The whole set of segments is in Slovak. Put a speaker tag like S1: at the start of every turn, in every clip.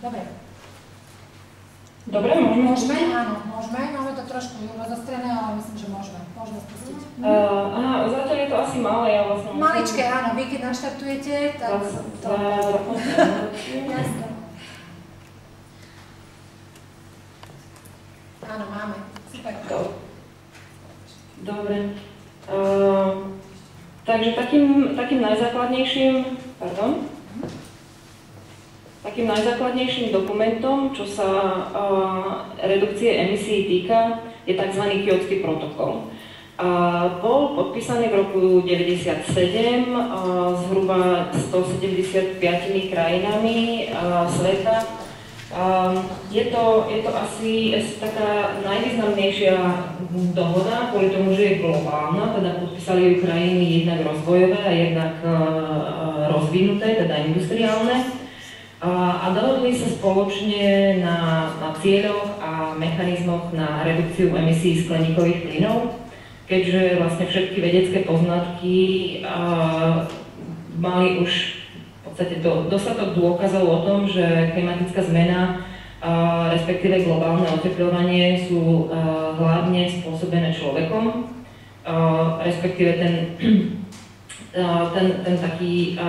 S1: Dobre.
S2: Dobre, môžeme?
S1: Môžeme, áno, môžeme. Máme to trošku rozostrené, ale myslím, že môžeme. Môžeme spustiť.
S2: Zatiaľ je to asi malé, ja vlastne musím...
S1: Maličké, áno. Vy keď naštartujete, tak to... Jasne. Áno, máme. Super.
S2: Dobre. Takže takým najzákladnejším dokumentom, čo sa redukcie emisí týka, je tzv. Kjótsky protokol. Bol podpísaný v roku 1997 zhruba 175 krajinami sveta. Je to asi taká najvýznamnejšia dohoda, kvôli tomu, že je globálna, teda podpísali ju krajiny jednak rozvojové a jednak rozvinuté, teda industriálne. A dohodli sa spoločne na cieľoch a mechanizmoch na redukciu emisí skleníkových plynov, keďže vlastne všetky vedecké poznatky mali už v podstate dostatok dôkazov o tom, že klimatická zmena, respektíve globálne otepľovanie sú hlavne spôsobené človekom, respektíve ten taký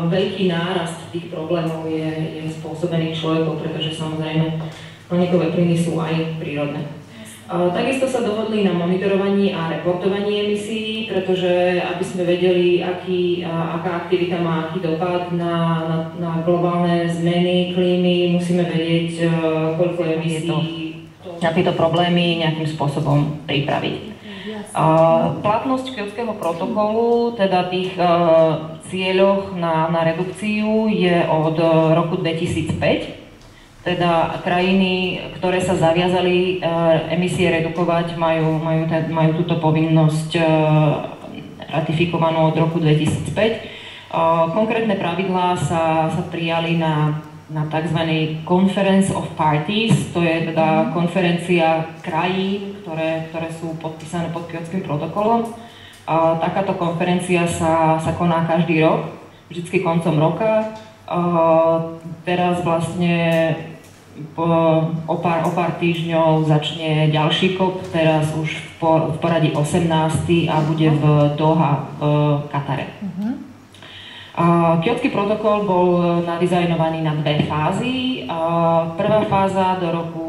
S2: veľký nárast tých problémov je spôsobený človekom, pretože samozrejme skleníkové plyny sú aj prírodné. Takisto sa dohodli na monitorovaní a reportovaní emisí, pretože aby sme vedeli, aká aktivita má aký dopad na globálne zmeny klímy, musíme vedieť, koľko emisí na tieto problémy nejakým spôsobom pripraviť. Platnosť Kjótskeho protokolu, teda tých cieľoch na redukciu je od roku 2005. Teda krajiny, ktoré sa zaviazali emisie redukovať, majú túto povinnosť ratifikovanú od roku 2005. Konkrétne pravidlá sa prijali na tzv. Conference of Parties, to je teda konferencia krajín, ktoré sú podpísané pod Kjótskym protokolom. Takáto konferencia sa koná každý rok, vždycky koncom roka. Teraz vlastne o pár týždňov začne ďalší COP, teraz už v poradí 18. a bude v Doha v Katare. Kjótsky protokol bol nadizajnovaný na dve fázy. Prvá fáza do roku